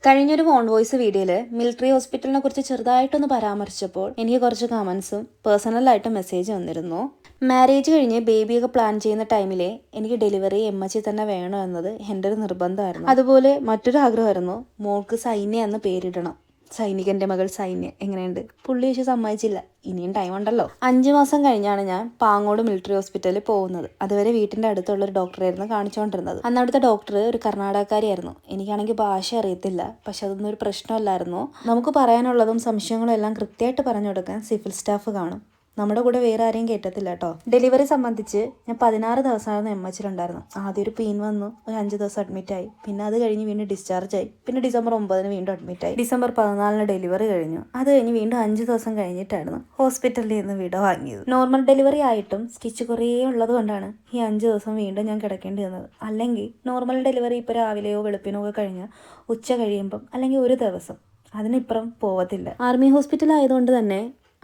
കഴിഞ്ഞൊരു on voice വീഡിയോയിൽ military ഹോസ്പിറ്റലിനെ കുറിച്ച് ചെറുതായിട്ടൊന്ന് പരാമർശിച്ചപ്പോൾ എനിക്ക് കുറച്ച് കമൻസും പേഴ്സണലായിട്ട് മെസ്സേജ് വന്നിരുന്നു. മാരേജ് കഴിഞ്ഞ് ബേബിയൊക്കെ പ്ലാൻ ചെയ്യുന്ന ടൈമിലെ എനിക്ക് ഡെലിവറി എംഎച്ചി തന്നെ വേണം എന്നത് എൻ്റെ ഒരു നിർബന്ധമായിരുന്നു. അതുപോലെ മറ്റൊരു ആഗ്രഹമായിരുന്നു, മോൾക്ക് സൈന്യ എന്ന് പേരിടണം. സൈനികന്റെ മകൾ സൈന്യ എങ്ങനെയുണ്ട്? പുള്ളി പക്ഷെ സമ്മതിച്ചില്ല. ഇനിയും ടൈം ഉണ്ടല്ലോ. 5 മാസം കഴിഞ്ഞാണ് ഞാൻ പാങ്ങോട് മിലിറ്ററി ഹോസ്പിറ്റലിൽ പോകുന്നത്. അതുവരെ വീട്ടിന്റെ അടുത്തുള്ള ഒരു ഡോക്ടറായിരുന്നു കാണിച്ചുകൊണ്ടിരുന്നത്. അന്ന് അവിടുത്തെ ഡോക്ടർ ഒരു കർണാടകക്കാരിയായിരുന്നു. എനിക്കാണെങ്കിൽ ഭാഷ അറിയത്തില്ല, പക്ഷെ അതൊന്നും ഒരു പ്രശ്നമല്ലായിരുന്നു. നമുക്ക് പറയാനുള്ളതും സംശയങ്ങളും എല്ലാം കൃത്യമായിട്ട് പറഞ്ഞു കൊടുക്കാൻ സിവിൽ സ്റ്റാഫ് കാണും. നമ്മുടെ കൂടെ വേറെ ആരെയും കേട്ടത്തില്ല കേട്ടോ. ഡെലിവറി സംബന്ധിച്ച് ഞാൻ 16 ദിവസമായിരുന്നു എംഎച്ചിലുണ്ടായിരുന്നു. ആദ്യം ഒരു പെയിൻ വന്നു, ഒരു 5 ദിവസം അഡ്മിറ്റായി. പിന്നെ അത് കഴിഞ്ഞ് വീണ്ടും ഡിസ്ചാർജ് ആയി. പിന്നെ ഡിസംബർ 9 വീണ്ടും അഡ്മിറ്റായി. ഡിസംബർ 14 ഡെലിവറി കഴിഞ്ഞു. അത് കഴിഞ്ഞ് വീണ്ടും 5 ദിവസം കഴിഞ്ഞിട്ടായിരുന്നു ഹോസ്പിറ്റലിൽ നിന്ന് വിട വാങ്ങിയത്. നോർമൽ ഡെലിവറി ആയിട്ടും സ്റ്റിച്ച് കുറേ ഉള്ളത് കൊണ്ടാണ് ഈ 5 ദിവസം വീണ്ടും ഞാൻ കിടക്കേണ്ടി വന്നത്. അല്ലെങ്കിൽ നോർമൽ ഡെലിവറി ഇപ്പോൾ രാവിലെയോ വെളുപ്പിനോ ഒക്കെ കഴിഞ്ഞാൽ ഉച്ച കഴിയുമ്പം അല്ലെങ്കിൽ ഒരു ദിവസം, അതിനിപ്പുറം പോവത്തില്ല. ആർമി ഹോസ്പിറ്റൽ ആയതുകൊണ്ട് തന്നെ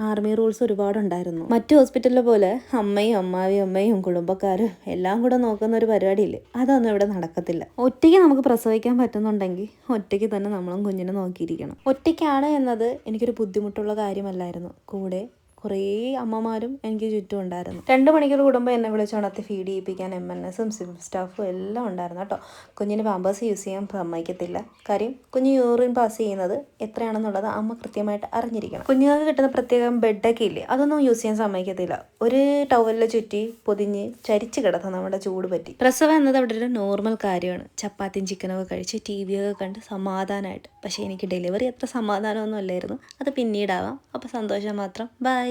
ആർമി റൂൾസ് ഒരുപാടുണ്ടായിരുന്നു. മറ്റു ഹോസ്പിറ്റലിലെ പോലെ അമ്മയും അമ്മാവിയും കുടുംബക്കാരും എല്ലാം കൂടെ നോക്കുന്ന ഒരു പരിപാടിയില്ലേ, അതൊന്നും ഇവിടെ നടക്കത്തില്ല. ഒറ്റയ്ക്ക് നമുക്ക് പ്രസവിക്കാൻ പറ്റുന്നുണ്ടെങ്കിൽ ഒറ്റയ്ക്ക് തന്നെ നമ്മളും കുഞ്ഞിനെ നോക്കിയിരിക്കണം. ഒറ്റയ്ക്കാണ് എന്നത് എനിക്കൊരു ബുദ്ധിമുട്ടുള്ള കാര്യമല്ലായിരുന്നു. കൂടെ കുറേ അമ്മമാരും എനിക്ക് ചുറ്റും ഉണ്ടായിരുന്നു. 2 മണിക്കൂർ കൂടുമ്പോൾ എന്നെ വിളിച്ചുണർത്തി ഫീഡ് ചെയ്യിപ്പിക്കാൻ MNSും സിവിൽ സ്റ്റാഫും എല്ലാം ഉണ്ടായിരുന്നു കേട്ടോ. കുഞ്ഞിന് പാമ്പേഴ്സ് യൂസ് ചെയ്യാൻ സമ്മതിക്കത്തില്ല. കാര്യം കുഞ്ഞ് യൂറിൻ പാസ് ചെയ്യുന്നത് എത്രയാണെന്നുള്ളത് അമ്മ കൃത്യമായിട്ട് അറിഞ്ഞിരിക്കണം. കുഞ്ഞുങ്ങൾക്ക് കിട്ടുന്ന പ്രത്യേകം ബെഡൊക്കെ ഇല്ലേ, അതൊന്നും യൂസ് ചെയ്യാൻ സമ്മതിക്കത്തില്ല. ഒരു ടവലിൽ ചുറ്റി പൊതിഞ്ഞ് ചരിച്ച് കിടത്താം നമ്മുടെ ചൂട് പറ്റി. പ്രസവം എന്നത് അവിടെ ഒരു നോർമൽ കാര്യമാണ്. ചപ്പാത്തിയും ചിക്കനൊക്കെ കഴിച്ച് TV ഒക്കെ കണ്ട് സമാധാനമായിട്ട്. പക്ഷേ എനിക്ക് ഡെലിവറി അത്ര സമാധാനമൊന്നും അല്ലായിരുന്നു. അത് പിന്നീടാവാം. അപ്പോൾ സന്തോഷം മാത്രം. ബൈ.